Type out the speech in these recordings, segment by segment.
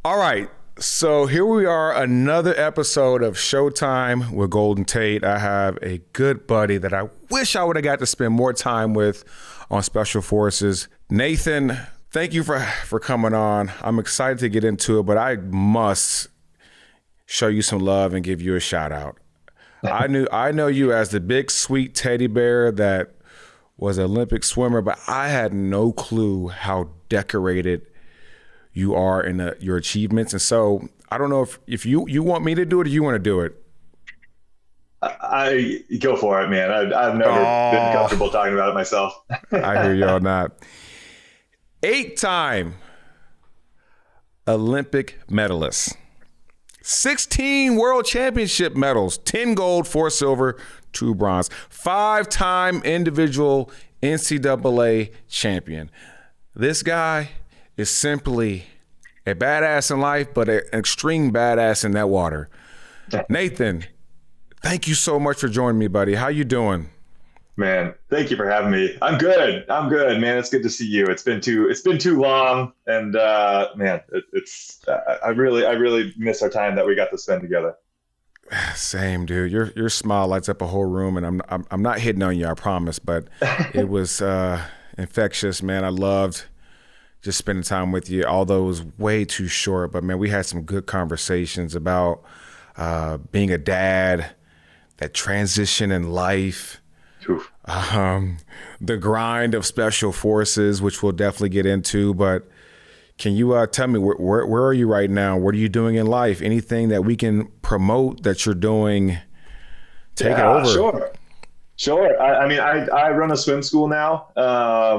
All right. So here we are, another episode of Showtime with Golden Tate. I have a good buddy that I wish I would have got to spend more time with on Special Forces. Nathan, thank you for coming on. I'm excited to get into it, but I must show you some love and give you a shout out. I know you as the big sweet teddy bear that was an Olympic swimmer, but I had no clue how decorated you are in your achievements. And so I don't know if you want me to do it or you want to do it. I go for it, man. I've never been comfortable talking about it myself. I hear y'all not. 8-time Olympic medalist, 16 world championship medals, 10 gold, 4 silver, 2 bronze, 5-time individual NCAA champion. This guy is simply a badass in life, but an extreme badass in that water. Nathan, thank you so much for joining me, buddy. How you doing? Man, thank you for having me. I'm good, man. It's good to see you. It's been too long, and man, I really miss our time that we got to spend together. Same, dude. Your smile lights up a whole room, and I'm not hitting on you, I promise, but it was infectious, man. I loved just spending time with you, although it was way too short. But man, we had some good conversations about being a dad, that transition in life, the grind of Special Forces, which we'll definitely get into. But can you tell me where are you right now? What are you doing in life? Anything that we can promote that you're doing? Take it over. Sure. I mean, I run a swim school now.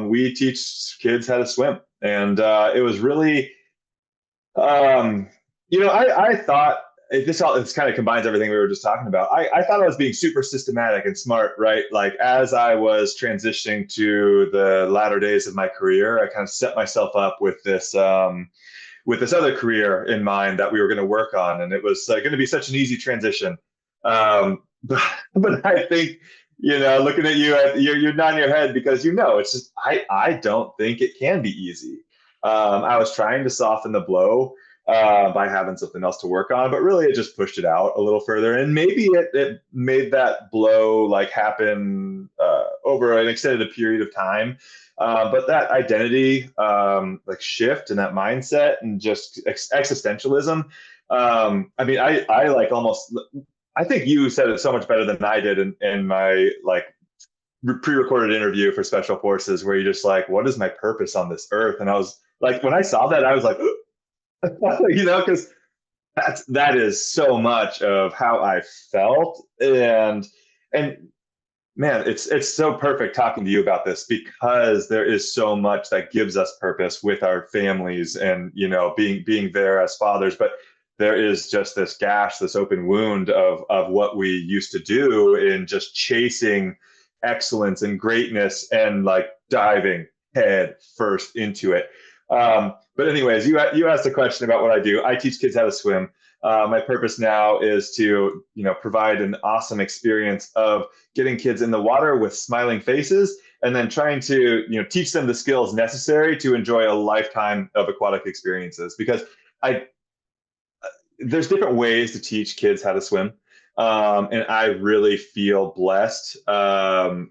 We teach kids how to swim. And it was really, I thought this kind of combines everything we were just talking about. I thought I was being super systematic and smart, right? Like as I was transitioning to the latter days of my career, I kind of set myself up with this other career in mind that we were going to work on. And it was going to be such an easy transition. But I think, looking at you, you're nodding your head because it's just I don't think it can be easy. I was trying to soften the blow by having something else to work on, but really it just pushed it out a little further. And maybe it made that blow happen over an extended period of time. But that identity shift and that mindset and just existentialism. I think you said it so much better than I did in my pre-recorded interview for Special Forces, where you're just like, what is my purpose on this earth? And I was like, when I saw that, I was like, because that is so much of how I felt. And man, it's so perfect talking to you about this, because there is so much that gives us purpose with our families and, being there as fathers. But there is just this gash, this open wound of what we used to do in just chasing excellence and greatness and diving head first into it. But anyways, you asked a question about what I do. I teach kids how to swim. My purpose now is to, provide an awesome experience of getting kids in the water with smiling faces, and then trying to, teach them the skills necessary to enjoy a lifetime of aquatic experiences. Because there's different ways to teach kids how to swim. And I really feel blessed to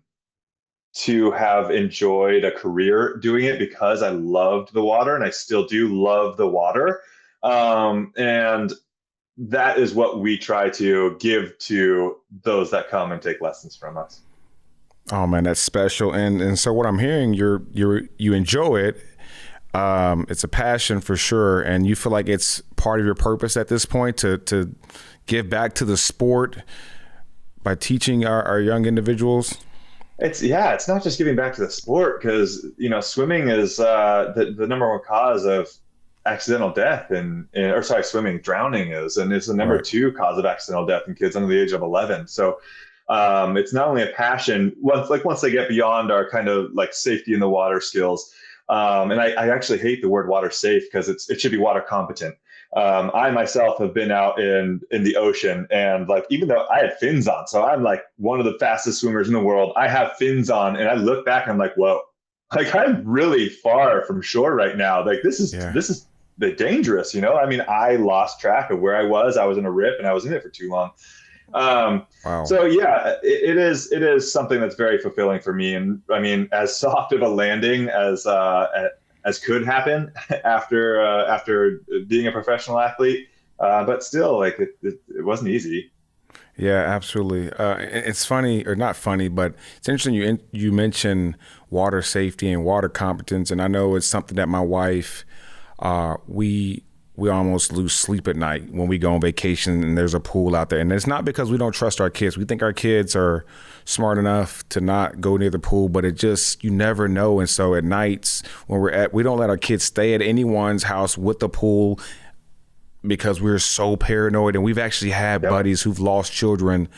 have enjoyed a career doing it, because I loved the water, and I still do love the water. And that is what we try to give to those that come and take lessons from us. Oh man, that's special. And so what I'm hearing, you enjoy it. It's a passion for sure, and you feel like it's part of your purpose at this point to give back to the sport by teaching our young individuals. It's not just giving back to the sport, because swimming is the number one cause of accidental death drowning is, and it's the number 2 cause of accidental death in kids under the age of 11. So it's not only a passion once they get beyond our kind of safety in the water skills. And I actually hate the word water safe, because it should be water competent. I myself have been out in the ocean, and even though I had fins on, so I'm one of the fastest swimmers in the world, I have fins on, and I look back and I'm like, whoa, I'm really far from shore right now. This is dangerous, you know? I mean, I lost track of where I was. I was in a rip and I was in it for too long. Wow. So yeah, it is something that's very fulfilling for me. And I mean, as soft of a landing as could happen after being a professional athlete, but still, like it wasn't easy. Yeah, absolutely. It's funny, or not funny, but it's interesting you mention water safety and water competence, and I know it's something that my wife, we almost lose sleep at night when we go on vacation and there's a pool out there. And it's not because we don't trust our kids. We think our kids are smart enough to not go near the pool, but it just, you never know. And so at nights when we don't let our kids stay at anyone's house with the pool because we're so paranoid. And we've actually had buddies who've lost children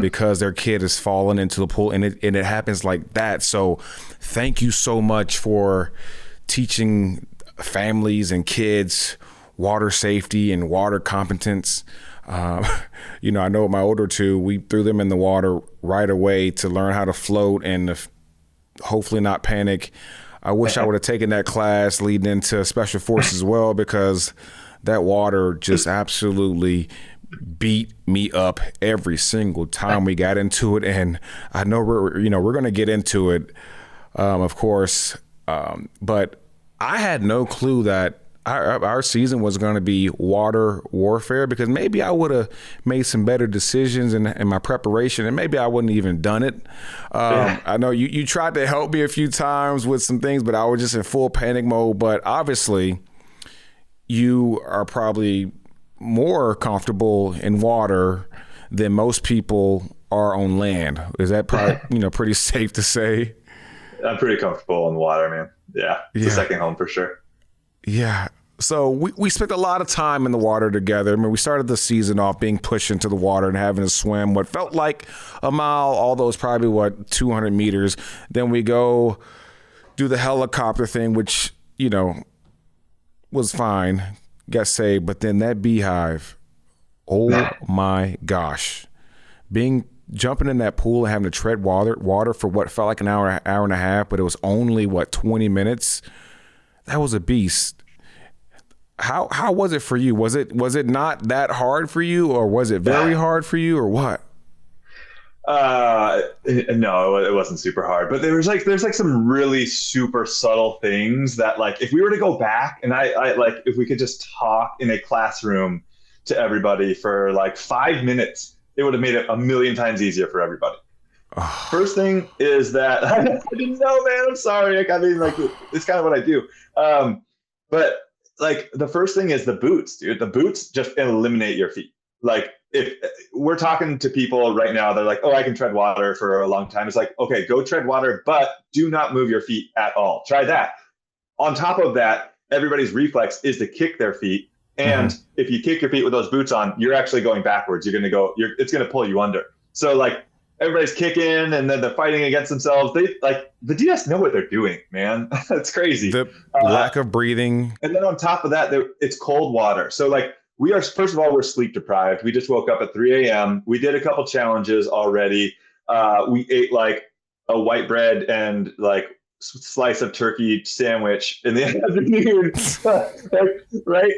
because their kid has fallen into the pool, and it happens like that. So thank you so much for teaching families and kids water safety and water competence. You know, I know with my older two, we threw them in the water right away to learn how to float and hopefully not panic. I wish I would have taken that class leading into special forces as well, because that water just absolutely beat me up every single time we got into it. And I know we're going to get into it, of course. But I had no clue that our season was going to be water warfare, because maybe I would have made some better decisions in my preparation, and maybe I wouldn't even done it. I know you tried to help me a few times with some things, but I was just in full panic mode. But obviously you are probably more comfortable in water than most people are on land. Is that probably, pretty safe to say? I'm pretty comfortable in water, man. Yeah. It's a second home for sure. Yeah. So we spent a lot of time in the water together. I mean, we started the season off being pushed into the water and having to swim what felt like a mile, although it's probably 200 meters. Then we go do the helicopter thing, which, was fine, got saved. But then that beehive, oh my gosh, jumping in that pool and having to tread water for what felt like an hour and a half, but it was only 20 minutes. That was a beast. How was it for you? Was it not that hard for you, or was it very hard for you, or what? No, it wasn't super hard, but there's some really super subtle things that, like, if we were to go back and I like, if we could just talk in a classroom to everybody for like 5 minutes, it would have made it a million times easier for everybody. First thing is that I didn't know, man. I'm sorry. Like, I mean, like, it's kind of what I do. But like, the first thing is the boots, dude. The boots just eliminate your feet. Like, if we're talking to people right now, they're like, oh, I can tread water for a long time. It's like, okay, go tread water, but do not move your feet at all. Try that. On top of that, everybody's reflex is to kick their feet. And if you kick your feet with those boots on, you're actually going backwards. It's going to pull you under. So like, everybody's kicking and then they're fighting against themselves. The DS know what they're doing, man. It's crazy. The lack of breathing. And then on top of that, it's cold water. So like, first of all, we're sleep deprived. We just woke up at 3 a.m. We did a couple challenges already. We ate like a white bread and like slice of turkey sandwich in the afternoon, right?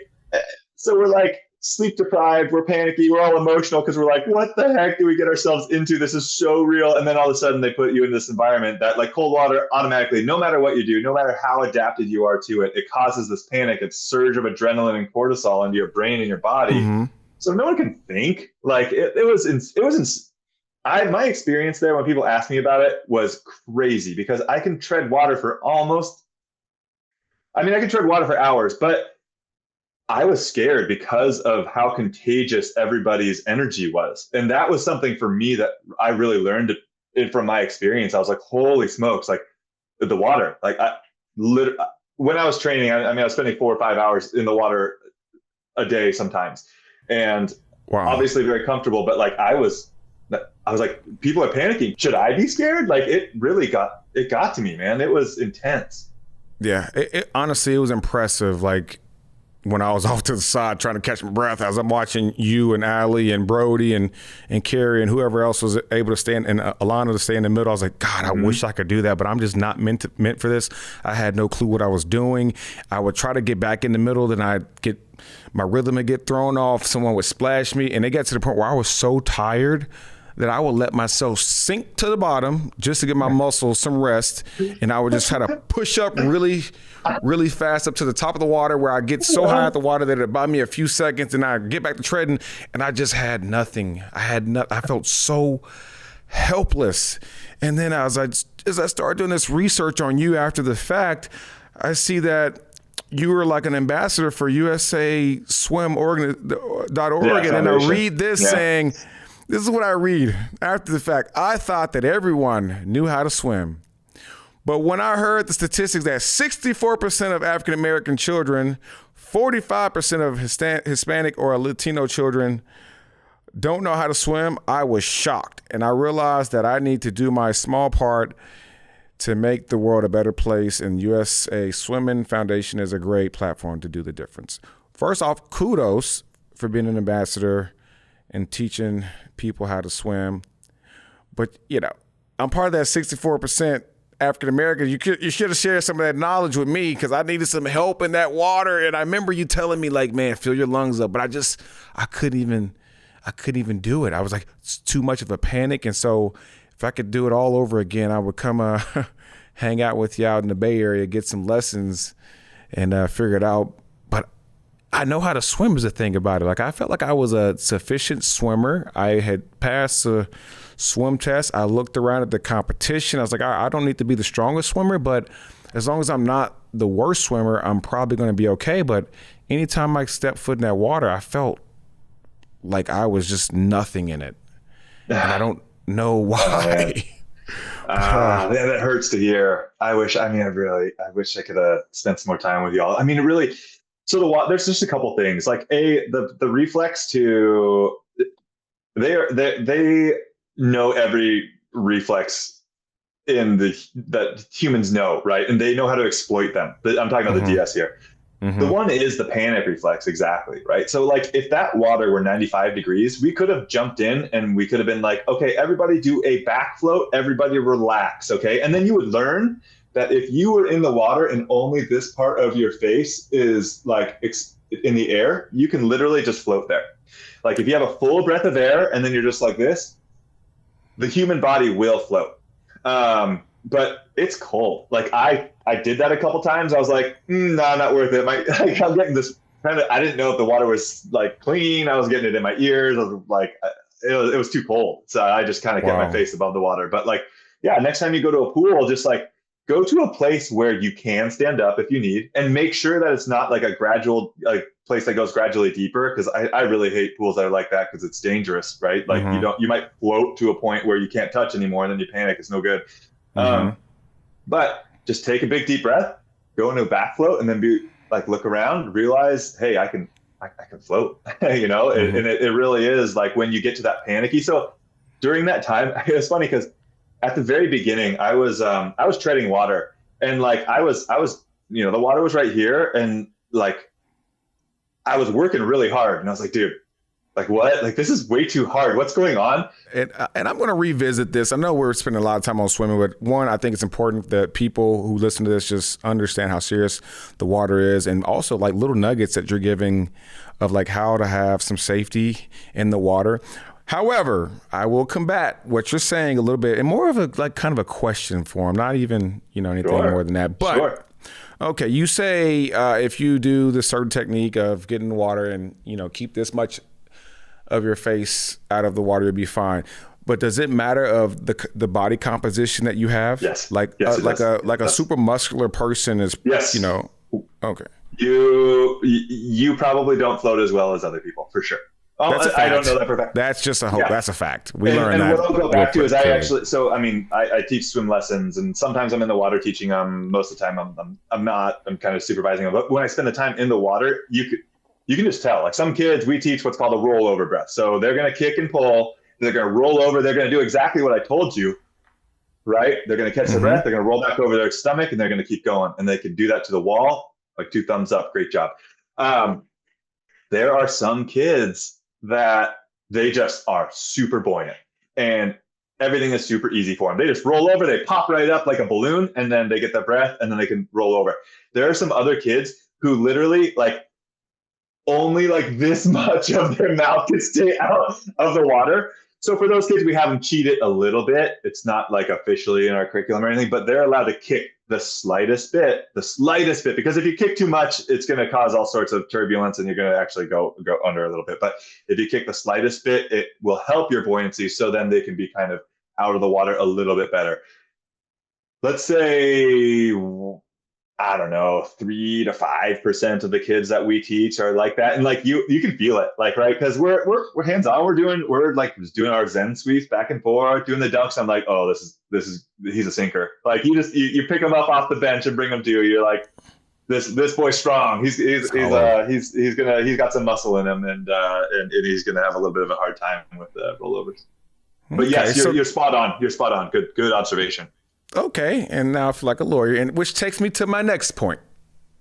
So we're like sleep deprived, we're panicky, we're all emotional because we're like, what the heck do we get ourselves into? This is so real. And then all of a sudden they put you in this environment that, like, cold water automatically, no matter what you do, no matter how adapted you are to it, it causes this panic, it's surge of adrenaline and cortisol into your brain and your body. So no one can think. Like, my experience there when people ask me about it was crazy, because I can tread water for I can tread water for hours, but I was scared because of how contagious everybody's energy was. And that was something for me that I really learned from my experience. I was like, holy smokes, like the water, like when I was training, I was spending 4 or 5 hours in the water a day sometimes. And obviously very comfortable, but like, I was like, people are panicking. Should I be scared? Like, it really got to me, man. It was intense. Yeah. Honestly, it was impressive. Like, when I was off to the side trying to catch my breath as I'm watching you and Allie and Brody and Carrie and whoever else was able to stand and Alana to stay in the middle. I was like, God, I wish I could do that, but I'm just not meant for this. I had no clue what I was doing. I would try to get back in the middle, then I'd get my rhythm would get thrown off. Someone would splash me, and it got to the point where I was so tired that I would let myself sink to the bottom just to give my muscles some rest. And I would just try to push up really, really fast up to the top of the water where I get so high at the water that it'd buy me a few seconds and I get back to treading. And I just had nothing. I felt so helpless. And then as I started doing this research on you after the fact, I see that you were like an ambassador for USA Swim.org, and I read this saying, this is what I read after the fact. I thought that everyone knew how to swim. But when I heard the statistics that 64% of African-American children, 45% of Hispanic or Latino children don't know how to swim, I was shocked. And I realized that I need to do my small part to make the world a better place. And USA Swimming Foundation is a great platform to do the difference. First off, kudos for being an ambassador and teaching people how to swim. But, I'm part of that 64% African American. You should have shared some of that knowledge with me because I needed some help in that water. And I remember you telling me like, man, fill your lungs up. But I couldn't even do it. I was like, it's too much of a panic. And so if I could do it all over again, I would come hang out with you out in the Bay Area, get some lessons and figure it out. I know how to swim is the thing about it. Like, I felt like I was a sufficient swimmer. I had passed a swim test. I looked around at the competition. I was like, I don't need to be the strongest swimmer, but as long as I'm not the worst swimmer, I'm probably going to be okay. But anytime I stepped foot in that water, I felt like I was just nothing in it. And I don't know why. That hurts to hear. I wish I could have spent some more time with y'all. I mean, really. So there's just a couple things. Like the reflex they know every reflex that humans know, right? And they know how to exploit them. I'm talking about the DS here. The one is the panic reflex, exactly, right? So like if that water were 95 degrees, we could have jumped in and we could have been like, okay, everybody do a back float, everybody relax, okay? And then you would learn that if you were in the water and only this part of your face is like in the air, you can literally just float there. Like if you have a full breath of air and then you're just like this, the human body will float. But it's cold. Like I did that a couple times. I was like, nah, not worth it. I'm getting this kind of, I didn't know if the water was like clean. I was getting it in my ears. I was like, it was too cold. So I just kind of kept my face above the water. But like, yeah, next time you go to a pool, just like, go to a place where you can stand up if you need, and make sure that it's not like a gradual place that goes gradually deeper. Because I really hate pools that are like that because it's dangerous, right? Like you might float to a point where you can't touch anymore, and then you panic. It's no good. But just take a big deep breath, go into a back float, and then look around, realize, hey, I can float. And it really is like when you get to that panicky. So during that time, it's funny because at the very beginning, I was treading water, and like I was, the water was right here, and like I was working really hard, and I was like, dude, like what? Like this is way too hard. What's going on? And I'm going to revisit this. I know we're spending a lot of time on swimming, but one, I think it's important that people who listen to this just understand how serious the water is, and also like little nuggets that you're giving of like how to have some safety in the water. However, I will combat what you're saying a little bit, and more of a like kind of a question form, not even anything more than that. But okay, you say if you do the certain technique of getting in the water and keep this much of your face out of the water, you'll be fine. But does it matter of the body composition that you have? Yes. Like a super muscular person is. Yes. Okay. You probably don't float as well as other people, for sure. Oh, I don't know that for a fact. That's just a hope. Yeah. That's a fact. We learned that. And what I'll go back to is I teach swim lessons, and sometimes I'm in the water teaching them. Most of the time I'm not. I'm kind of supervising them. But when I spend the time in the water, you can just tell. Like some kids, we teach what's called a rollover breath. So they're going to kick and pull. They're going to roll over. They're going to do exactly what I told you, right? They're going to catch their breath. They're going to roll back over their stomach, and they're going to keep going. And they can do that to the wall, like 2 thumbs up. Great job. There are some kids that they just are super buoyant and everything is super easy for them. They just roll over, they pop right up like a balloon, and then they get their breath and then they can roll over. There are some other kids who literally like only like this much of their mouth can stay out of the water. So for those kids, we have them cheated a little bit. It's not like officially in our curriculum or anything, but they're allowed to kick the slightest bit, because if you kick too much, it's going to cause all sorts of turbulence and you're going to actually go under a little bit. But if you kick the slightest bit, it will help your buoyancy. So then they can be kind of out of the water a little bit better. Let's say, I don't know, 3 to 5% of the kids that we teach are like that. And like you can feel it, like, right. Cause we're hands-on. We're like just doing our Zen sweeps back and forth, doing the dunks. I'm like, oh, he's a sinker. Like you pick him up off the bench and bring him to you. You're like, this boy's strong. He's got some muscle in him and he's going to have a little bit of a hard time with the rollovers. But okay, yes, you're spot on. You're spot on. Good observation. Okay, and now I feel like a lawyer, and which takes me to my next point.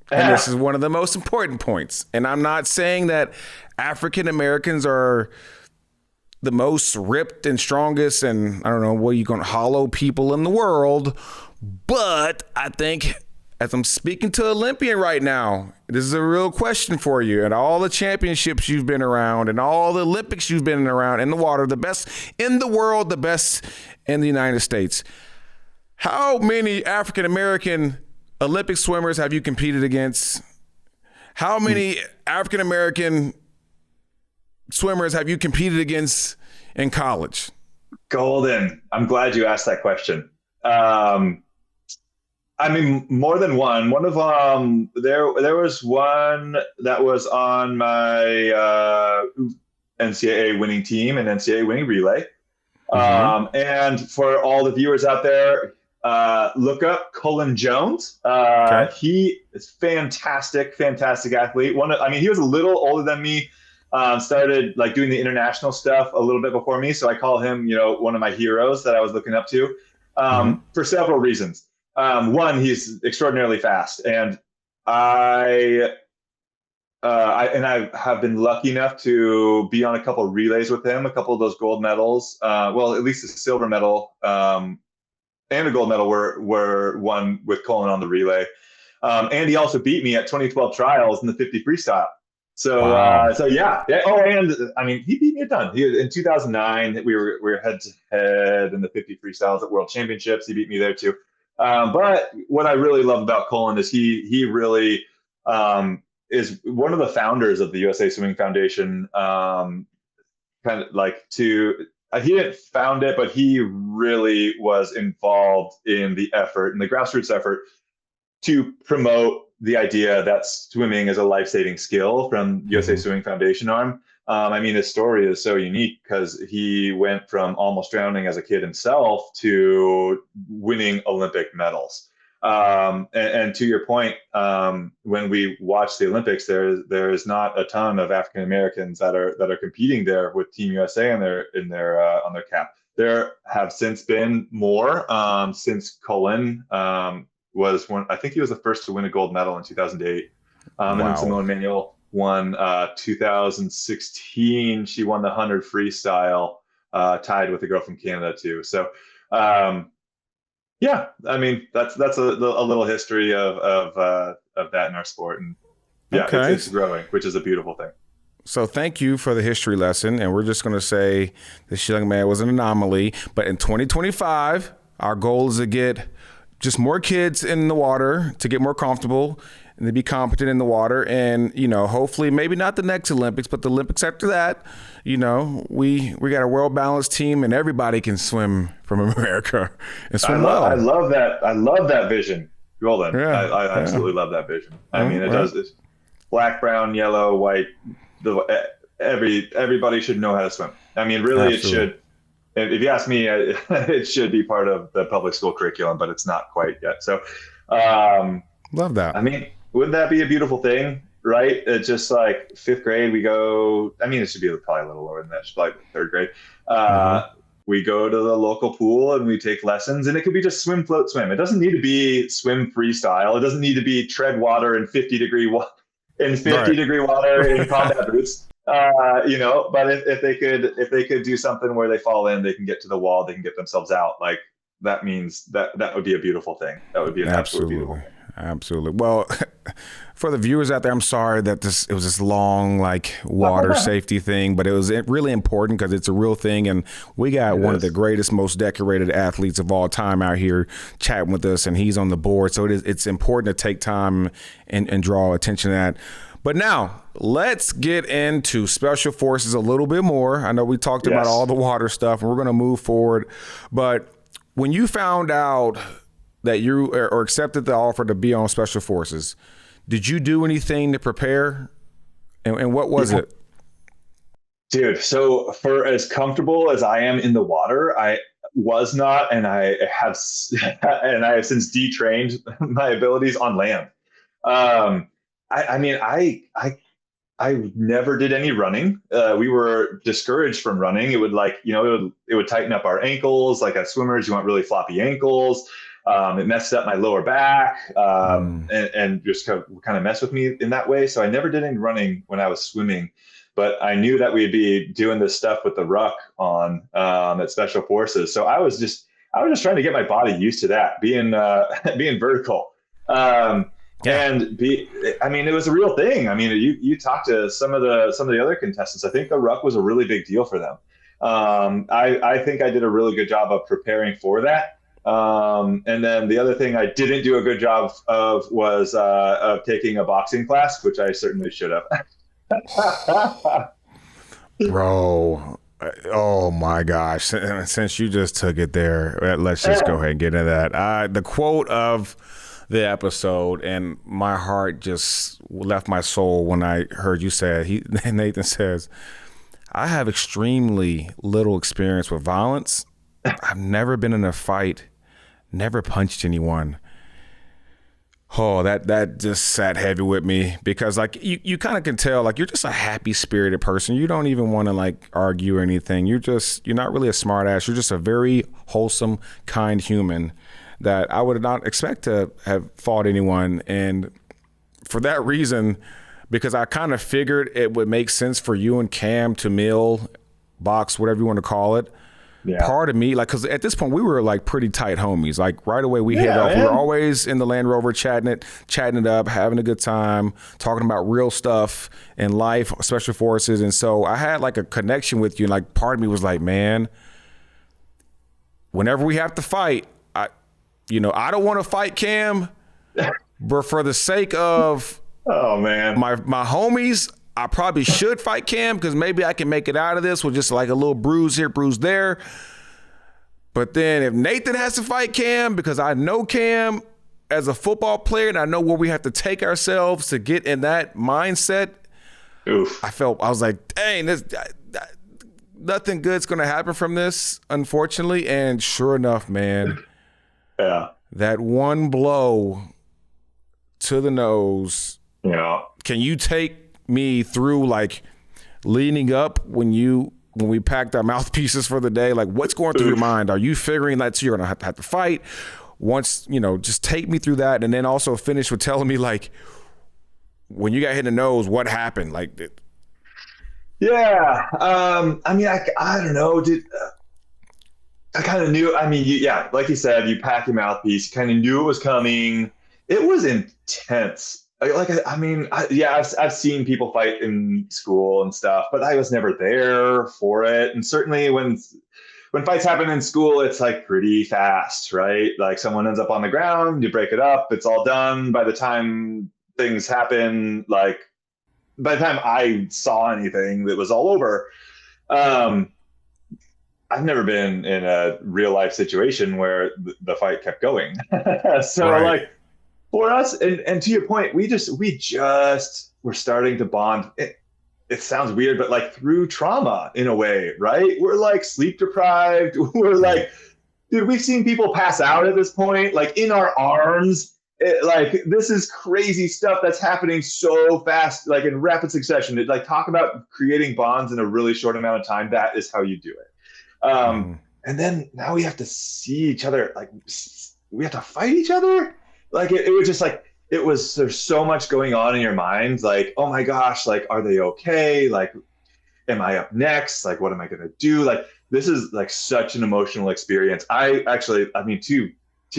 And this is one of the most important points. And I'm not saying that African Americans are the most ripped and strongest and I don't know what you're going to hollow people in the world, but I think as I'm speaking to Olympian right now, this is a real question for you. And all the championships you've been around and all the Olympics you've been around in the water, the best in the world, the best in the United States. How many African-American Olympic swimmers have you competed against? How many African-American swimmers have you competed against in college? Golden. I'm glad you asked that question. I mean, more than one. One of them, there was one that was on my NCAA winning team and NCAA winning relay. And for all the viewers out there, look up Cullen Jones. Okay. He is fantastic athlete. He was a little older than me. Started like doing the international stuff a little bit before me. So I call him, one of my heroes that I was looking up to, for several reasons. One, he's extraordinarily fast, and I have been lucky enough to be on a couple of relays with him, a couple of those gold medals. Well, at least a silver medal and a gold medal were won with Cullen on the relay. And he also beat me at 2012 trials in the 50 freestyle. So, wow. Yeah. Oh, and I mean, he beat me a ton. In 2009, we were head to head in the 50 freestyles at World Championships. He beat me there too. But what I really love about Cullen is he really is one of the founders of the USA Swimming Foundation. He didn't found it, but he really was involved in the effort, in the grassroots effort, to promote the idea that swimming is a life-saving skill from USA Swimming Foundation arm. His story is so unique because he went from almost drowning as a kid himself to winning Olympic medals. And to your point, when we watch the Olympics, there is not a ton of African Americans that are competing there with Team USA on their cap. There have since been more since Cullen was one. I think he was the first to win a gold medal in 2008. And then Simone Manuel won 2016. She won the 100 freestyle, tied with a girl from Canada too. So. Yeah, that's a little history of that in our sport, and it's growing, which is a beautiful thing. So thank you for the history lesson, and we're just going to say this young man was an anomaly. But in 2025, our goal is to get just more kids in the water, to get more comfortable and to be competent in the water. And, hopefully maybe not the next Olympics, but the Olympics after that, we got a well-balanced team and everybody can swim from America and swim well. I love that. I love that vision, Golden. Yeah, I absolutely love that vision. It's black, brown, yellow, white. Everybody should know how to swim. Really, absolutely. It should. If you ask me, it should be part of the public school curriculum, but it's not quite yet. So, love that. Wouldn't that be a beautiful thing, right? It's just like fifth grade, we go, it should be probably a little lower than that, should probably be third grade. We go to the local pool and we take lessons, and it could be just swim, float, swim. It doesn't need to be swim freestyle. It doesn't need to be tread water in 50-degree water. in 50 Right. degree water in combat boots. But if they could do something where they fall in, they can get to the wall, they can get themselves out. Like that means that would be a beautiful thing. That would be an absolute beautiful Absolutely. thing. Absolutely. Well, for the viewers out there, I'm sorry that it was this long like water safety thing, but it was really important because it's a real thing, and we got It one of the is. greatest, most decorated athletes of all time out here chatting with us, and he's on the board. So it's important to take time and draw attention to that. But now let's get into special forces a little bit more. I know we talked about Yes. all the water stuff, and we're going to move forward, but when you found out that you or accepted the offer to be on special forces, did you do anything to prepare? And what was it? Dude, so for as comfortable as I am in the water, I was not, and and I have since detrained my abilities on land. Um, I mean, I never did any running. We were discouraged from running. It would it would tighten up our ankles. Like as swimmers, you want really floppy ankles. It messed up my lower back, and just kind of messed with me in that way. So I never did any running when I was swimming, but I knew that we'd be doing this stuff with the ruck on at Special Forces. So I was just trying to get my body used to that being being vertical. Yeah. I mean, it was a real thing. I mean, you talk to some of the other contestants. I think the ruck was a really big deal for them. I think I did a really good job of preparing for that. And then the other thing I didn't do a good job of was of taking a boxing class, which I certainly should have. Bro. Oh my gosh. Since you just took it there, let's just go ahead and get into that. The quote of the episode, and my heart just left my soul when I heard you say it. Nathan says, I have extremely little experience with violence. I've never been in a fight, never punched anyone. Oh, that just sat heavy with me because like you kind of can tell like you're just a happy spirited person. You don't even want to like argue or anything. You're not really a smart ass. You're just a very wholesome, kind human that I would not expect to have fought anyone. And for that reason, because I kind of figured it would make sense for you and Cam to mill, box, whatever you want to call it. Yeah. Part of me, like, because at this point we were like pretty tight homies. Like right away we hit it off. Man. We were always in the Land Rover chatting it up, having a good time, talking about real stuff in life, special forces. And so I had like a connection with you. And like part of me was like, man, whenever we have to fight, I don't want to fight Cam, but for the sake of Oh man, my homies, I probably should fight Cam because maybe I can make it out of this with just like a little bruise here, bruise there. But then if Nathan has to fight Cam, because I know Cam as a football player and I know where we have to take ourselves to get in that mindset, oof. I was like, dang, nothing good's going to happen from this, unfortunately. And sure enough, man, Yeah. that one blow to the nose. Yeah. Can you take me through like leading up when we packed our mouthpieces for the day? Like what's going through your mind? Are you figuring that you're going to have to fight? Once, just take me through that. And then also finish with telling me like when you got hit in the nose, what happened? Like, Yeah. I mean, I don't know, dude. I kind of knew. I mean, like you said, you pack your mouthpiece. You kind of knew it was coming. It was intense. I've seen people fight in school and stuff, but I was never there for it. And certainly when fights happen in school, it's like pretty fast, right? Like someone ends up on the ground, you break it up, it's all done. By the time things happen, like by the time I saw anything, it was all over. I've never been in a real life situation where the fight kept going. So right. like for us, and to your point, we just were starting to bond. It sounds weird, but like through trauma in a way, right? We're like sleep deprived. We're like, dude, we've seen people pass out at this point, like in our arms. Like this is crazy stuff that's happening so fast, like in rapid succession. Like talk about creating bonds in a really short amount of time. That is how you do it. And then now we have to see each other, like we have to fight each other. Like it was just like there's so much going on in your mind. Like, oh my gosh, like, are they okay? Like, am I up next? Like, what am I going to do? Like, this is like such an emotional experience. I mean, to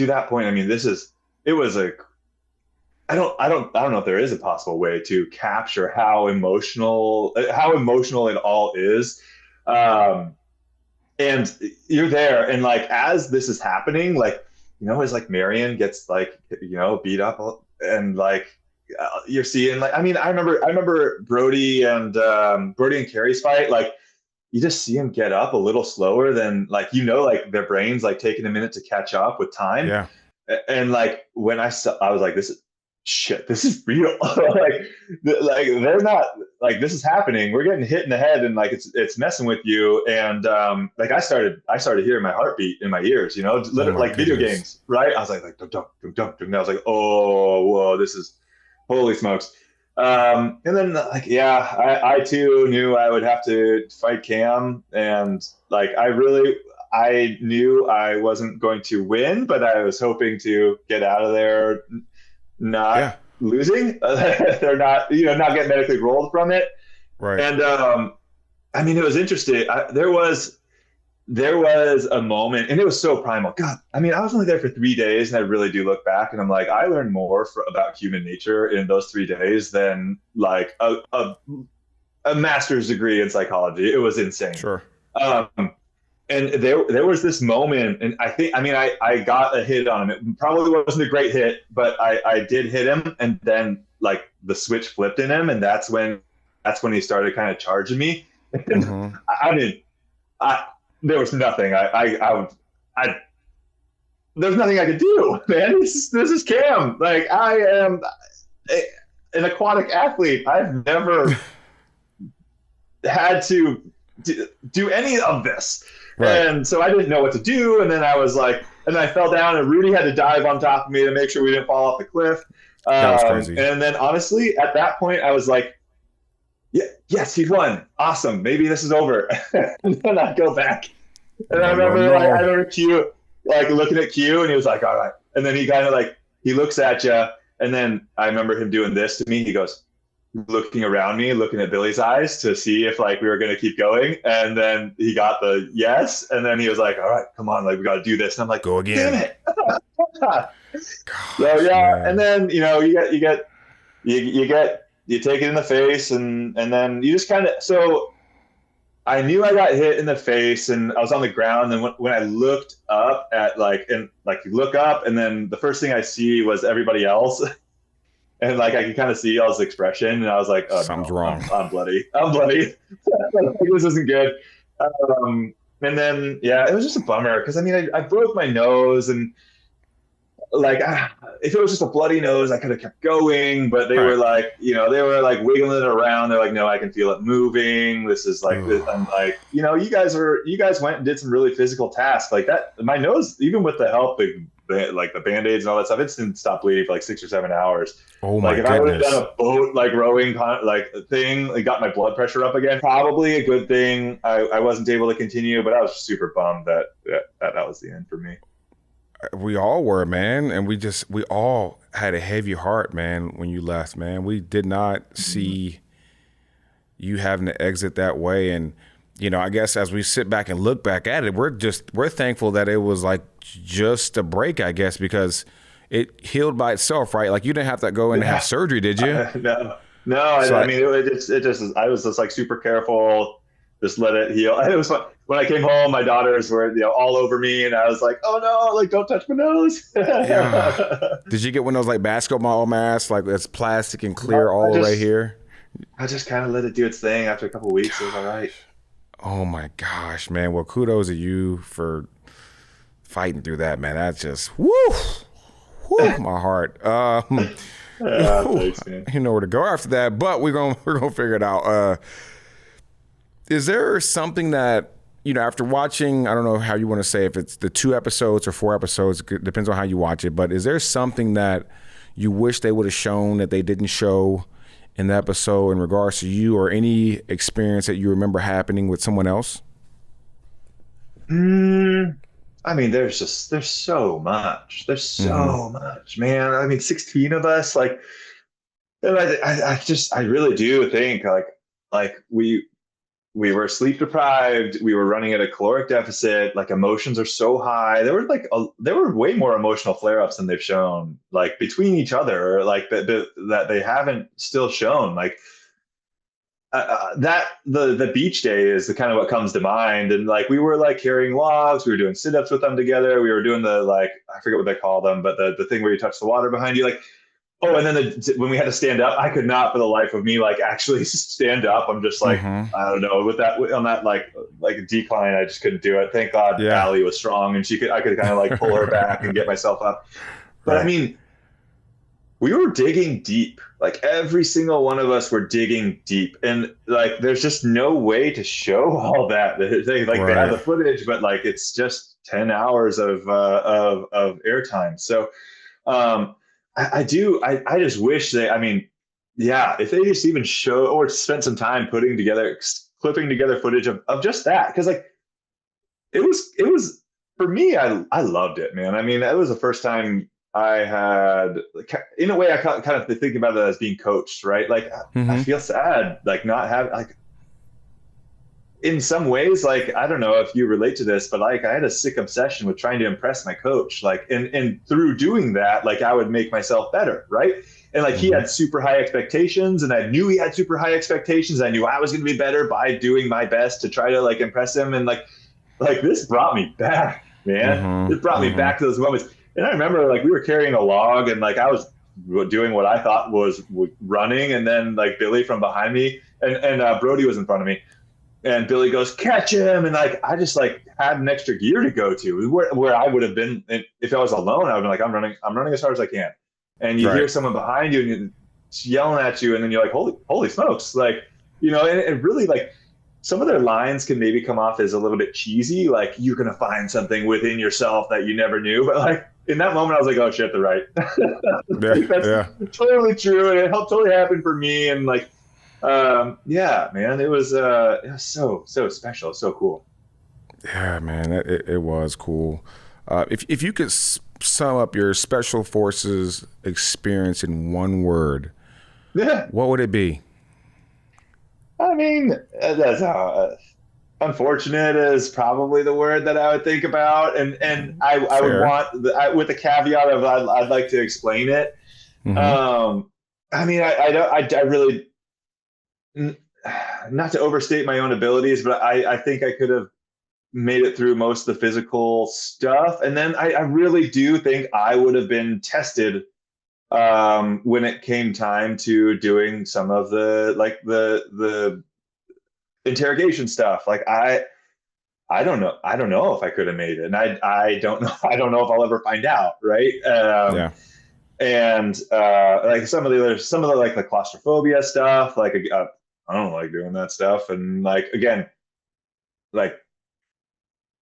that point, I mean, it was a, I don't know if there is a possible way to capture how emotional it all is. And you're there, and like, as this is happening, like, as like Marion gets like, beat up, and like, you're seeing, like, I mean, I remember Brody and Carrie's fight. Like, you just see them get up a little slower than, like, like their brains like taking a minute to catch up with time. Yeah. And like, when I saw, I was like, this is shit. This is real. like they're not, like, this is happening. We're getting hit in the head, and like, it's messing with you. And like, I started hearing my heartbeat in my ears. Literally, like video games, right? I was like dunk, dunk, dunk, dunk. And I was like, oh, whoa, this is, holy smokes. And then, like, yeah, I too knew I would have to fight Cam, and like, I knew I wasn't going to win, but I was hoping to get out of there not losing. They're not, not get medically rolled from it. Right. And I mean, it was interesting. There was a moment, and it was so primal. God, I mean, I was only there for 3 days, and I really do look back, and I'm like, I learned more about human nature in those 3 days than like a master's degree in psychology. It was insane. Sure. And there was this moment, and I got a hit on him. It probably wasn't a great hit, but I did hit him, and then like the switch flipped in him, and that's when he started kind of charging me. Mm-hmm. I mean, there was nothing. There's nothing I could do, man. This is Cam. Like, I am an aquatic athlete. I've never had to do any of this. Right. And so I didn't know what to do. And then I was like, and I fell down, and Rudy had to dive on top of me to make sure we didn't fall off the cliff. That was crazy. And then honestly, at that point, I was like, yeah, yes, he won. Awesome. Maybe this is over. And then I go back. And I remember Q, like, looking at Q, and he was like, all right. And then he kind of like, he looks at you. And then I remember him doing this to me. He goes, looking around me, looking at Billy's eyes to see if like we were going to keep going. And then he got the yes. And then he was like, all right, come on, like, we got to do this. And I'm like, go again. Damn it. So yeah. Man. And then, you take it in the face, and then you just kind of, so I knew I got hit in the face, and I was on the ground. And when I looked up at you look up, and then the first thing I see was everybody else. And like, I could kind of see y'all's expression, and I was like, oh, something's wrong. I'm bloody. This isn't good. And then, yeah, it was just a bummer, because I mean, I broke my nose, and like, if it was just a bloody nose, I could have kept going, but they were like, they were like wiggling it around. They're like, no, I can feel it moving. This is like, I'm like, you guys went and did some really physical tasks like that. My nose, even with the help, like the Band-Aids and all that stuff, it didn't stop bleeding for like 6 or 7 hours. Oh my goodness. If I would have done a boat, like rowing, like thing, like got my blood pressure up again, probably a good thing. I wasn't able to continue, but I was super bummed that was the end for me. We all were, man. And we all had a heavy heart, man, when you left, man. We did not see you having to exit that way. And, I guess as we sit back and look back at it, we're thankful that it was like just a break, I guess, because it healed by itself, right? Like, you didn't have to go and have surgery, did you? No. So I mean, I was just like super careful, just let it heal. It was fun. When I came home, my daughters were all over me, and I was like, oh no, like, don't touch my nose. Yeah. Did you get one of those like basketball masks, like it's plastic and clear all the way here? I just kind of let it do its thing. After a couple of weeks, it was all right. Oh my gosh, man. Well, kudos to you for fighting through that, man. That's just my heart. Thanks, man. You know where to go after that, but we're gonna figure it out. Is there something that, after watching, I don't know how you want to say, if it's the 2 episodes or 4 episodes, it depends on how you watch it, but is there something that you wish they would have shown that they didn't show in the episode in regards to you, or any experience that you remember happening with someone else? I mean, there's so much. There's Mm-hmm. so much, man. I mean, 16 of us, like, and I really do think like we were sleep deprived. We were running at a caloric deficit. Like emotions are so high. There were way more emotional flare ups than they've shown, like between each other, like that they haven't still shown. Like that the beach day is the kind of what comes to mind. And like we were like carrying logs. We were doing sit ups with them together. We were doing the like I forget what they call them, but the thing where you touch the water behind you, like. Oh, and then when we had to stand up, I could not for the life of me like actually stand up. I'm just like Mm-hmm. I don't know with that on that like decline, I just couldn't do it. Thank God Yeah. Allie was strong and I could kind of like pull her back and get myself up. But I Right. mean, we were digging deep. Like every single one of us were digging deep, and like there's just no way to show all that. They have Right. the footage, but like it's just 10 hours of airtime. So um, I just wish they, I mean, yeah, if they just even show or spent some time clipping together footage of just that. Cause like it was for me, I loved it, man. I mean, that was the first time I had, in a way, I kind of think about it as being coached, right? Like I Mm-hmm. feel sad, like not have like, in some ways, like I don't know if you relate to this, but like I had a sick obsession with trying to impress my coach. Like and through doing that, like I would make myself better, right? And like he Mm-hmm. had super high expectations, and I knew he had super high expectations. I knew I was gonna be better by doing my best to try to like impress him. And like this brought me back, man. Mm-hmm. This brought me Mm-hmm. back to those moments. And I remember like we were carrying a log and like I was doing what I thought was running, and then like Billy from behind me and Brody was in front of me, and Billy goes, catch him. And like, I just like had an extra gear to go to where I would have been. If I was alone, I would have been like, I'm running as hard as I can. And you Right. hear someone behind you and you're yelling at you. And then you're like, holy smokes. Like, and it really like some of their lines can maybe come off as a little bit cheesy. Like you're going to find something within yourself that you never knew. But like in that moment, I was like, oh shit, they're right. Yeah. Like, that's Yeah. totally true. And it helped totally happen for me. And like, yeah, man, it was so special, so cool. Yeah, man, it was cool. If you could sum up your special forces experience in one word, Yeah, what would it be? I mean, that's unfortunate is probably the word that I would think about, and I would Fair. want with the caveat of I'd like to explain it. Mm-hmm. Um, I mean, I don't, I really not to overstate my own abilities, but I think I could have made it through most of the physical stuff, and then I really do think I would have been tested when it came time to doing some of the like the interrogation stuff. Like I don't know if I could have made it, and I don't know I don't know if I'll ever find out, right? Yeah. And like some of the like the claustrophobia stuff, like I don't like doing that stuff, and like again, like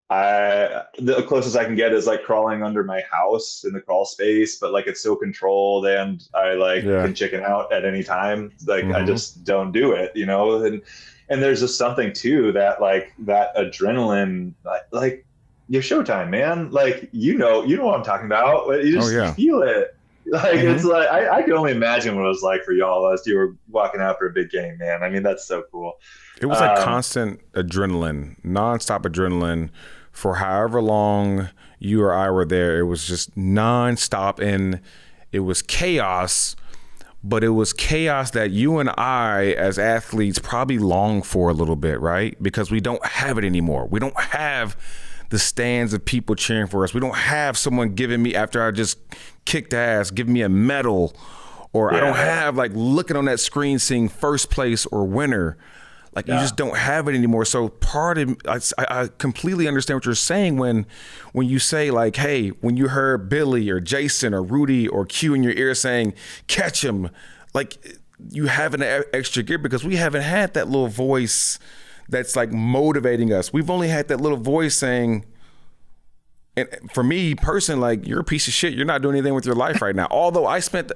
the closest I can get is like crawling under my house in the crawl space, but like it's so controlled and I like Yeah. can chicken out at any time. Like I Mm-hmm. just don't do it, and there's just something too that like that adrenaline, like your Showtime, man. Like you know what I'm talking about. Oh You yeah. feel it. Like Mm-hmm. it's like I can only imagine what it was like for y'all as you were walking out for a big game, man. I mean that's so cool. It was like Um, constant adrenaline, nonstop adrenaline for however long you or I were there. It was just nonstop, and it was chaos. But it was chaos that you and I, as athletes, probably long for a little bit, right? Because we don't have it anymore. We don't have the stands of people cheering for us. We don't have someone giving me, after I just kicked ass, giving me a medal. Or I don't yeah, have like looking on that screen seeing first place or winner. Like you yeah, just don't have it anymore. So part of I completely understand what you're saying when you say like, hey, when you heard Billy or Jason or Rudy or Q in your ear saying, catch him, like you have an extra gear because we haven't had that little voice that's like motivating us. We've only had that little voice saying, and for me personally, like, you're a piece of shit. You're not doing anything with your life right now. Although I spent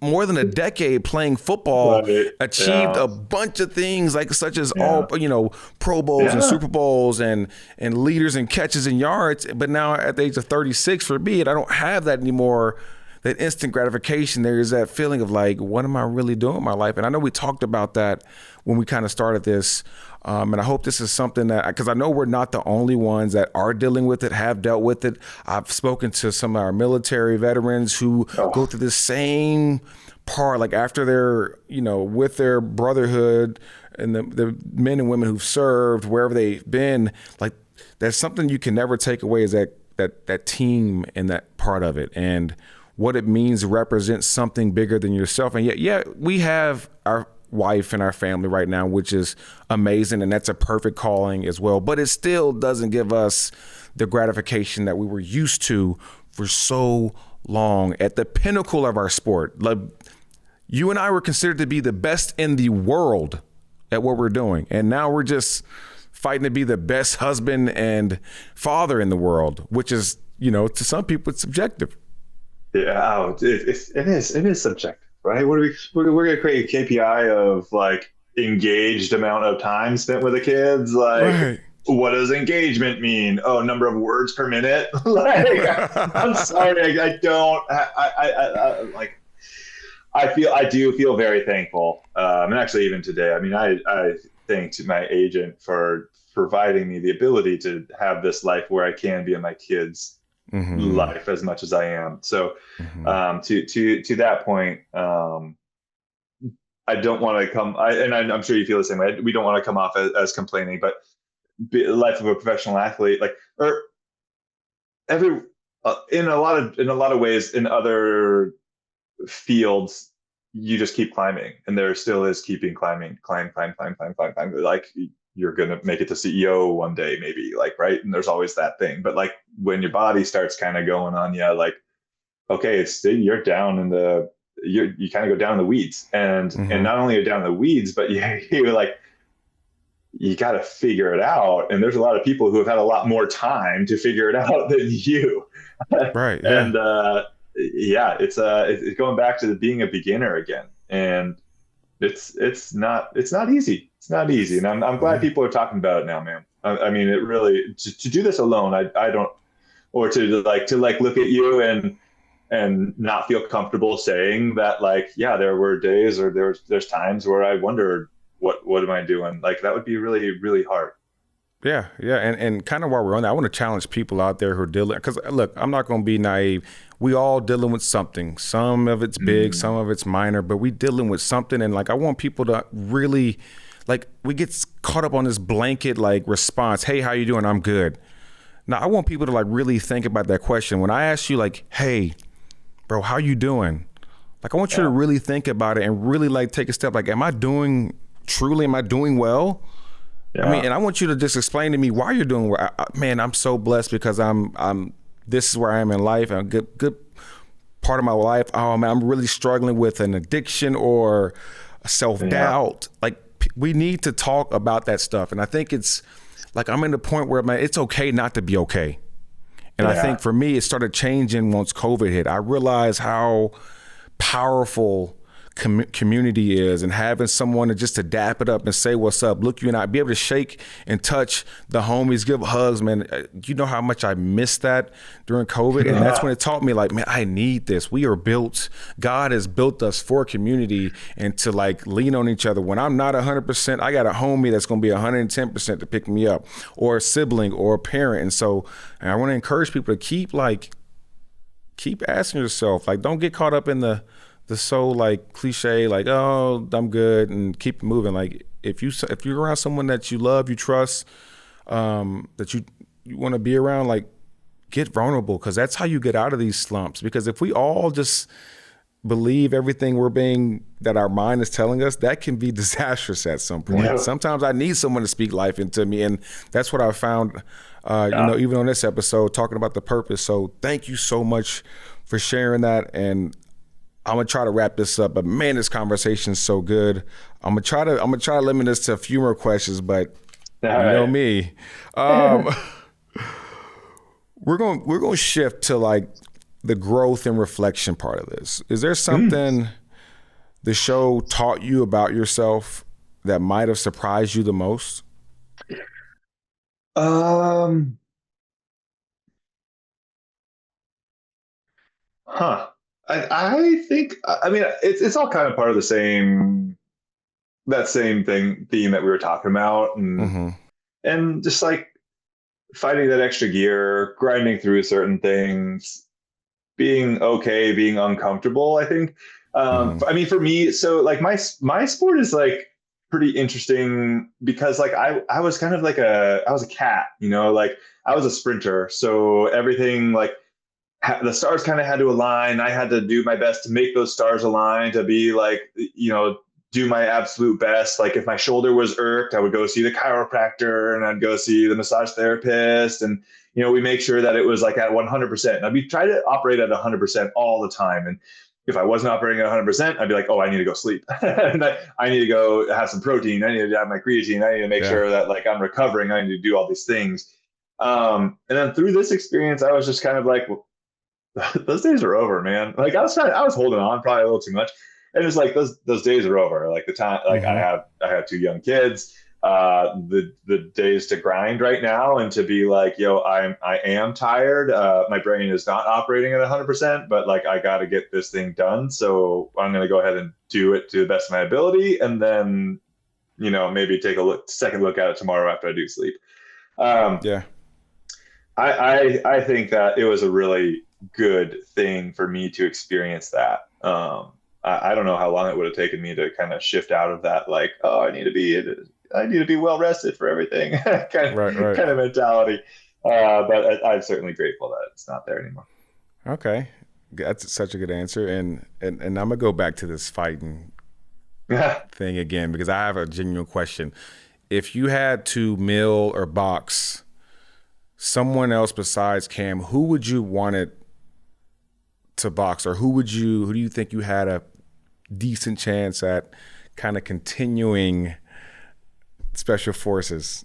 more than a decade playing football, Right. achieved Yeah. a bunch of things, like such as Yeah. all, Pro Bowls and Yeah. Super Bowls and leaders and catches and yards. But now at the age of 36, for me, I don't have that anymore. That instant gratification. There is that feeling of like, what am I really doing with my life? And I know we talked about that when we kind of started this. And I hope this is something that, because I know we're not the only ones that are dealing with it, have dealt with it. I've spoken to some of our military veterans who go through the same part, like after they're, with their brotherhood and the men and women who've served wherever they've been, like that's something you can never take away, is that team and that part of it. And what it means to represent something bigger than yourself. And yet, we have our wife and our family right now, which is amazing. And that's a perfect calling as well. But it still doesn't give us the gratification that we were used to for so long at the pinnacle of our sport. Like, you and I were considered to be the best in the world at what we're doing. And now we're just fighting to be the best husband and father in the world, which is, to some people, it's subjective. Yeah, it is subjective, right? We're going to create a KPI of like engaged amount of time spent with the kids. Like, Right. What does engagement mean? Oh, number of words per minute. Like, I'm sorry, I don't. I do feel very thankful, and actually even today. I mean, I thank to my agent for providing me the ability to have this life where I can be in my kids' life as much as I am. So to that point, I don't want to come, I'm sure you feel the same way. We don't want to come off as complaining, but life of a professional athlete, like, or every, in a lot of ways in other fields, you just keep climbing, and there still is keeping climbing, climb. Like, you're going to make it to CEO one day, maybe, like, right. And there's always that thing. But like, when your body starts kind of going on you, like, okay, you're down in you kind of go down in the weeds, and not only are you down in the weeds, but you're like, you got to figure it out. And there's a lot of people who have had a lot more time to figure it out than you. Right. Yeah. And it's going back to being a beginner again. And it's not easy. It's not easy. And I'm glad people are talking about it now, man. I mean, it really, to do this alone, I don't, or to look at you and not feel comfortable saying that, like, yeah, there were days, or there's times where I wondered, what am I doing? Like, that would be really, really hard. Yeah. And kind of while we're on that, I want to challenge people out there who are dealing, because look, I'm not going to be naive. We all dealing with something. Some of it's big, some of it's minor, but we dealing with something. And like, I want people to really, like, we get caught up on this blanket, like, response. Hey, how you doing? I'm good. Now, I want people to like really think about that question. When I ask you, like, hey, bro, how you doing? Like, I want you to really think about it and really like take a step. Like, am I doing well? Yeah. I mean, and I want you to just explain to me why you're doing well. Man, I'm so blessed because this is where I am in life. And a good part of my life. Oh man, I'm really struggling with an addiction or self-doubt. Like, we need to talk about that stuff. And I think it's like, I'm in the point where, man, it's okay not to be okay. And I think for me, it started changing once COVID hit. I realized how powerful community is, and having someone to dap it up and say what's up, look you and I, be able to shake and touch the homies, give hugs, man. You know how much I missed that during COVID. And that's when it taught me, like, man, I need this. We are built, God has built us for community and to like lean on each other. When I'm not 100%, I got a homie that's going to be 110% to pick me up, or a sibling or a parent. And so I want to encourage people to keep asking yourself, like, don't get caught up in the so like cliche, like, oh, I'm good, and keep moving. Like, if you're around someone that you love, you trust, that you want to be around, like, get vulnerable, because that's how you get out of these slumps. Because if we all just believe everything that our mind is telling us, that can be disastrous at some point. Yeah. Sometimes I need someone to speak life into me, and that's what I found, even on this episode, talking about the purpose. So thank you so much for sharing that. And I'm gonna try to wrap this up, but man, this conversation is so good. I'm gonna try to limit this to a few more questions, but you know me. We're we're going to shift to like the growth and reflection part of this. Is there something the show taught you about yourself that might have surprised you the most? Um, huh. I think, I mean, it's all kind of part of the same, that same theme that we were talking about. And just like fighting that extra gear, grinding through certain things, being okay, being uncomfortable, I think. I mean, for me, so like my sport is like pretty interesting because like I was kind of like I was a cat, like I was a sprinter. So everything like the stars kind of had to align. I had to do my best to make those stars align, to be like, do my absolute best. Like if my shoulder was irked, I would go see the chiropractor and I'd go see the massage therapist. And, we make sure that it was like at 100%. And I'd try to operate at 100% all the time. And if I wasn't operating at 100%, I'd be like, oh, I need to go sleep. And I need to go have some protein. I need to have my creatine. I need to make sure that like I'm recovering. I need to do all these things. And then through this experience, I was just kind of like, well, those days are over, man. Like I was holding on probably a little too much. And it's like those days are over. Like the time, like I have 2 young kids. The days to grind right now and to be like, I am tired. My brain is not operating at 100%, but like I got to get this thing done. So I'm going to go ahead and do it to the best of my ability, and then maybe take a second look at it tomorrow after I do sleep. I think that it was a really good thing for me to experience that. I don't know how long it would have taken me to kind of shift out of that, like, oh, I need to be well rested for everything kind of mentality. But I'm certainly grateful that it's not there anymore. Okay. That's such a good answer. And I'm going to go back to this fighting thing again, because I have a genuine question. If you had to mill or box someone else besides Cam, who would you want it to box, or who do you think you had a decent chance at kind of continuing Special Forces?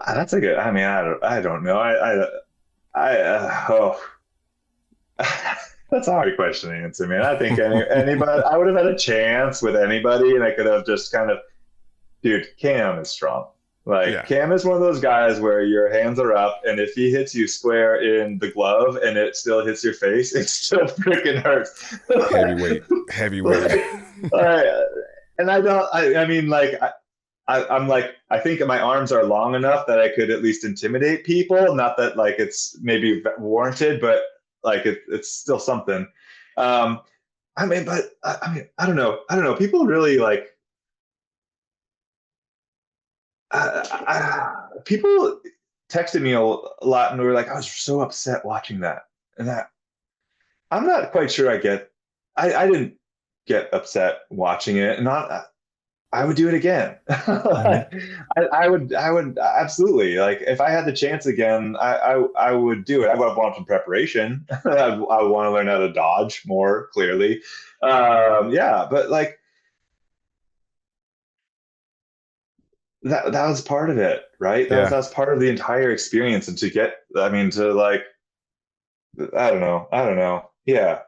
That's a good, I mean, I don't know. That's a hard question to answer, man. I think anybody, I would have had a chance with anybody, and I could have just kind of, dude, Cam is strong. Cam is one of those guys where your hands are up, and if he hits you square in the glove and it still hits your face, it still freaking hurts. Heavyweight. And I'm like, I think my arms are long enough that I could at least intimidate people. Not that like it's maybe warranted, but like it's still something. I don't know. People really like. People texted me a lot and were like, I was so upset watching that. And that I'm not quite sure I didn't get upset watching it. And I would do it again. I would absolutely, like, if I had the chance again, I would do it. I would want some preparation. I would want to learn how to dodge more clearly. But like, that was part of it, right? That was part of the entire experience. And to like, I don't know. Yeah,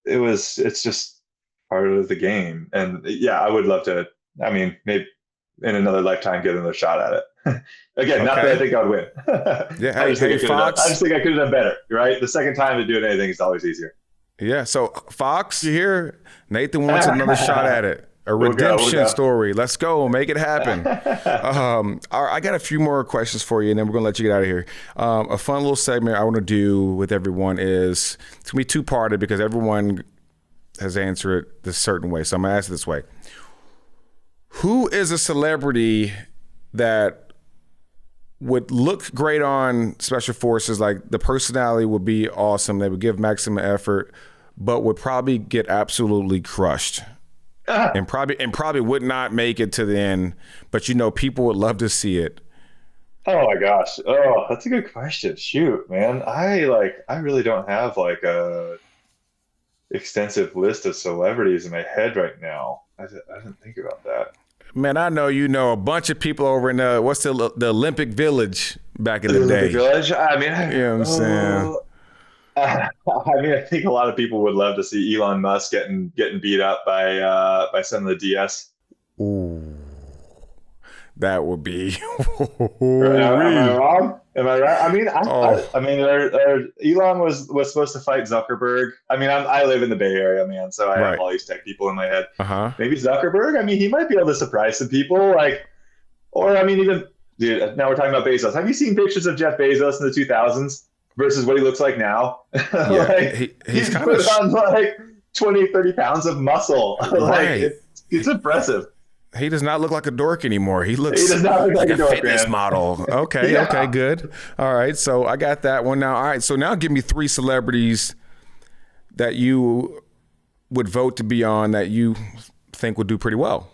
it's just part of the game. And I would love to, maybe in another lifetime, get another shot at it. Again, not that I think I'd win. Yeah. I just think I could have done better, right? The second time to do anything is always easier. Yeah. So Fox, you hear? Nathan wants another shot at it. A redemption story. Let's go. Make it happen. I got a few more questions for you, and then we're going to let you get out of here. A fun little segment I want to do with everyone is, it's going to be 2-parted because everyone has answered it this certain way. So I'm going to ask it this way. Who is a celebrity that would look great on Special Forces? Like the personality would be awesome. They would give maximum effort, but would probably get absolutely crushed. And probably would not make it to the end, but people would love to see it. Oh my gosh. Oh, that's a good question. Shoot, man. I really don't have like a extensive list of celebrities in my head right now. I didn't think about that. Man, I know a bunch of people over in what's the Olympic Village back in the day. Olympic Village. I mean, You know what I'm saying? I mean, I think a lot of people would love to see Elon Musk getting beat up by some of the DS. Ooh, that would be. Am I wrong? Am I right? I mean, Oh, I mean, Elon was supposed to fight Zuckerberg. I mean, I live in the Bay Area, man, so I have right. all these tech people in my head. Uh-huh. Maybe Zuckerberg. I mean, he might be able to surprise some people, like, or I mean, even dude. Now we're talking about Bezos. Have you seen pictures of Jeff Bezos in the 2000s versus what he looks like now? Yeah, Like he's he's kind put of on like 20, 30 pounds of muscle. Like right. it's impressive. He does not look like a dork anymore. He He looks does not look like like a a dork, fitness man. model. Okay, Yeah. okay, good. All right, so I got that one now. All right, so now give me 3 celebrities that you would vote to be on that you think would do pretty well.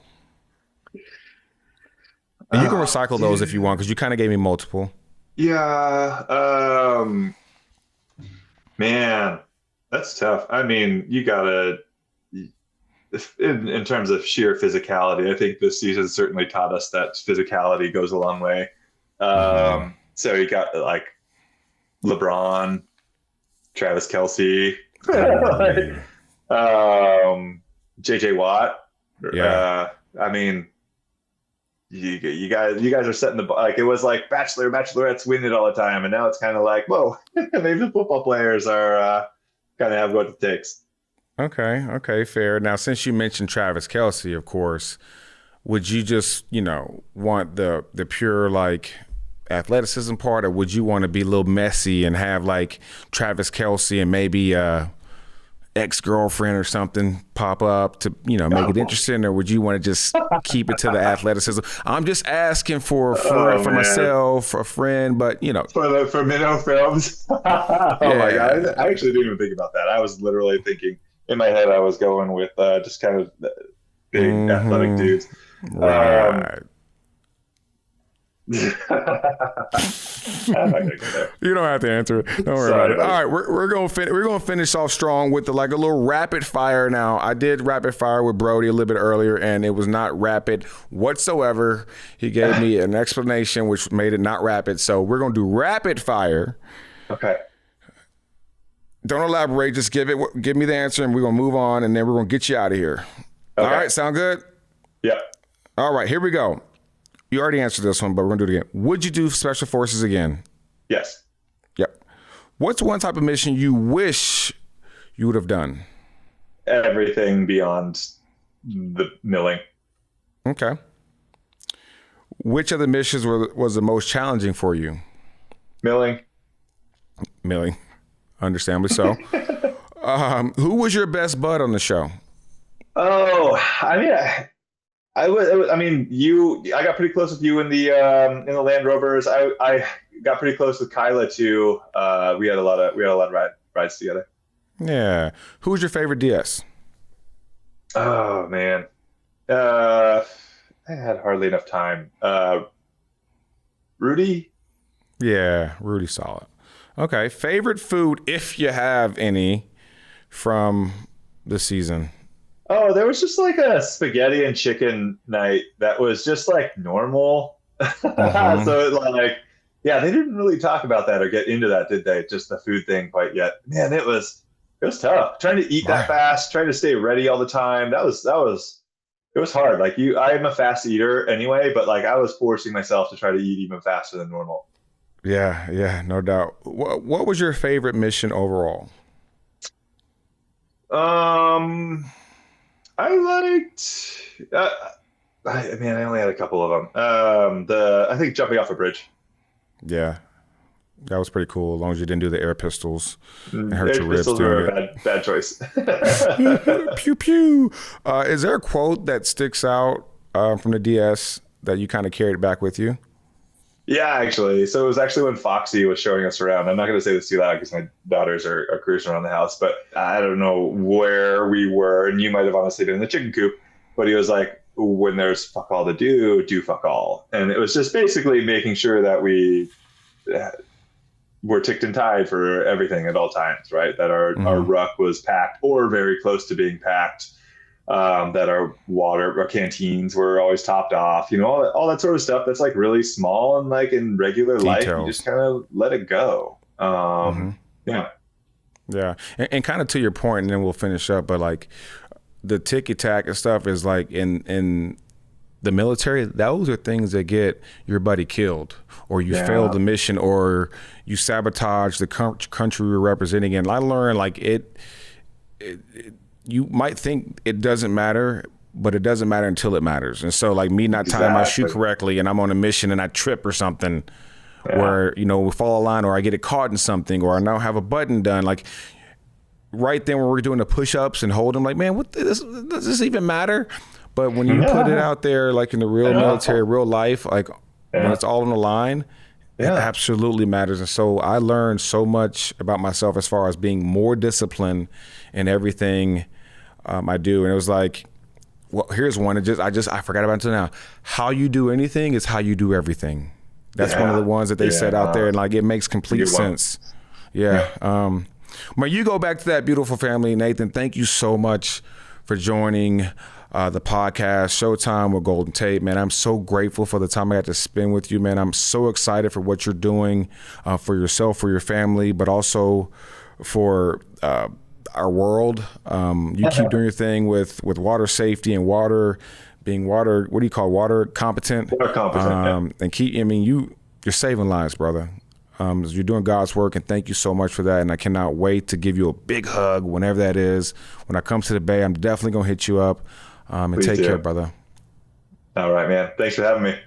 And you can recycle those if you want, because you kind of gave me multiple. Yeah. Man, that's tough. I mean, you gotta, in terms of sheer physicality, I think this season certainly taught us that physicality goes a long way. So you got like LeBron, Travis Kelce, JJ Watt. Yeah. I mean, you guys are setting the like it was like bachelorettes win it all the time, and now it's kind of like whoa, maybe the football players are kind of have what it takes. Okay, fair. Now, since you mentioned Travis Kelce, of course, would you just want the pure like athleticism part, or would you want to be a little messy and have like Travis Kelce and maybe ex-girlfriend or something pop up to make it interesting, or would you want to just keep it to the athleticism? I'm just asking for myself, for a friend, but for minnow films. Oh my god, I actually didn't even think about that. I was literally thinking in my head, I was going with just kind of big athletic dudes. Right. I'm not gonna go there. You don't have to answer it. Don't worry about it. All right, we're gonna finish off strong with a little rapid fire. Now, I did rapid fire with Brody a little bit earlier, and it was not rapid whatsoever. He gave me an explanation which made it not rapid. So we're gonna do rapid fire. Okay. Don't elaborate. Just give me the answer, and we're gonna move on, and then we're gonna get you out of here. Okay. All right, sound good? Yep. All right, here we go. You already answered this one, but we're gonna do it again. Would you do Special Forces again? Yes. Yep. What's one type of mission you wish you would have done? Everything beyond the milling. Okay. Which of the missions was the most challenging for you? Milling. Understandably so. Who was your best bud on the show? Oh, I mean, I mean, I got pretty close with you in the Land Rovers. I got pretty close with Kyla too. We had a lot of rides together. Yeah. Who was your favorite DS? Oh man, I had hardly enough time. Rudy. Yeah, Rudy's solid. Okay. Favorite food, if you have any, from the season? Oh, there was just like a spaghetti and chicken night that was just like normal. Mm-hmm. So like, yeah, they didn't really talk about that or get into that, did they? Just the food thing quite yet. Man, it was tough. Trying to eat that fast, trying to stay ready all the time. It was hard. Like I'm a fast eater anyway, but like I was forcing myself to try to eat even faster than normal. Yeah, no doubt. What was your favorite mission overall? I liked. I only had a couple of them. I think jumping off a bridge. Yeah, that was pretty cool. As long as you didn't do the air pistols and hurt your ribs Pistols doing were it. a bad choice. Pew pew. Is there a quote that sticks out from the DS that you kind of carried back with you? Yeah, actually. So it was actually when Foxy was showing us around. I'm not going to say this too loud because my daughters are cruising around the house, but I don't know where we were, and you might have honestly been in the chicken coop, but he was like, when there's fuck all to do fuck all. And it was just basically making sure that we were ticked and tied for everything at all times, right? That our ruck was packed or very close to being packed. that our water, our canteens were always topped off, all that sort of stuff that's like really small and like in regular life, you just Details. kind of let it go. Hmm. Yeah. Yeah. And kind of to your point, and then we'll finish up, but like the ticky tack and stuff is like in the military, those are things that get your buddy killed, or you fail the mission, or you sabotage the country you're representing. And I learned like you might think it doesn't matter, but it doesn't matter until it matters. And so like me not tying my shoe correctly and I'm on a mission and I trip or something, where, we fall a line, or I get it caught in something, or I now have a button done. Like right then when we're doing the push-ups and hold them, like, man, does this even matter? But when you put it out there, like in the real military, real life, like when it's all on the line, it absolutely matters. And so I learned so much about myself as far as being more disciplined in everything I do. And it was like, well, here's one. I forgot about it until now. How you do anything is how you do everything. That's one of the ones that they said out there, and like it makes complete sense. Yeah. When you go back to that beautiful family, Nathan, thank you so much for joining the podcast, Showtime with Golden Tate. Man, I'm so grateful for the time I got to spend with you, man. I'm so excited for what you're doing for yourself, for your family, but also for our world. You keep doing your thing with water safety and being water, what do you call water competent? Water competent, And you're saving lives, brother. You're doing God's work, and thank you so much for that. And I cannot wait to give you a big hug whenever that is. When I come to the Bay, I'm definitely going to hit you up. And take care, brother. All right, man. Thanks for having me.